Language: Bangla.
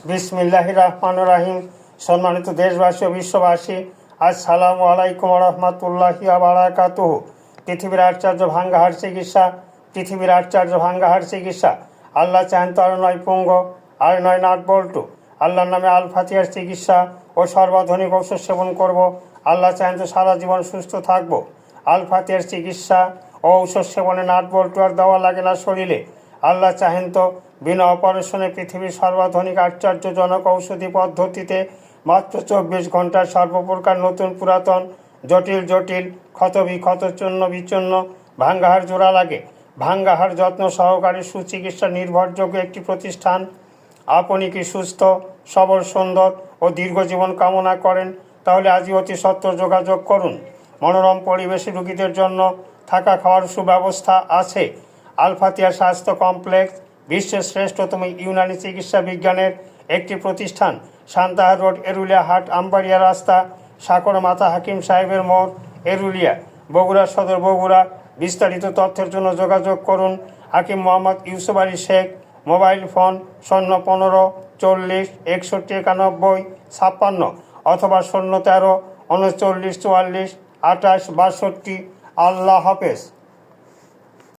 বিসমিল্লাহির রহমানির রহিম। সম্মানিত দেশবাসী ও বিশ্ববাসী, আসসালামু আলাইকুম রহমতুল্লাহি ওয়া বারাকাতুহু। পৃথিবীর আশ্চর্য ভাঙ্গাহার চিকিৎসা, পৃথিবীর আশ্চর্য ভাঙ্গাহার চিকিৎসা। আল্লাহ চাহেন তো আর নয় পুঙ্গ, আর নয় নাট বল্টু। আল্লাহর নামে আল ফাতিহার চিকিৎসা ও সর্বাধুনিক ঔষধ সেবন করব। আল্লাহ চাহেন তো সারা জীবন সুস্থ থাকব। আল ফাতিহার চিকিৎসা ও ঔষধ সেবনে নাট বল্টু আর দেওয়া লাগে না শরীরে। আল্লাহ চাহেন তো বিনা অপারেশনে পৃথিবীর সর্বাধুনিক আশ্চর্যজনক ঔষধি পদ্ধতিতে মাত্র 24 ঘন্টায় সর্বপ্রকার নতুন পুরাতন জটিল জটিল ক্ষত বিক্ষত চূর্ণ বিচ্ছন্ন ভাঙ্গাহার জোড়া লাগে। ভাঙ্গাহার যত্ন সহকারী সুচিকিৎসা নির্ভরযোগ্য একটি প্রতিষ্ঠান। আপনি কি সুস্থ সবল সুন্দর ও দীর্ঘজীবন কামনা করেন? তাহলে আজই অতি সত্বর যোগাযোগ করুন। মনোরম পরিবেশে রোগীদের জন্য থাকা খাওয়ার সুব্যবস্থা আছে। আল ফাতিহা স্বাস্থ্য কমপ্লেক্স বিশ্বের শ্রেষ্ঠতম ইউনানি চিকিৎসা বিজ্ঞানের একটি প্রতিষ্ঠান। সান্তাহার রোড, এরুলিয়া হাট, আমবাড়িয়া রাস্তা, সাকর মাতা হাকিম সাহেবের মোড়, এরুলিয়া, বগুড়া সদর, বগুড়া। বিস্তারিত তথ্যের জন্য যোগাযোগ করুন হাকিম মোহাম্মদ ইউসুফ আলী শেখ। মোবাইল ফোন 015 40 61 91 56 অথবা 013 39 44 28 62। আল্লাহ হাফেজ।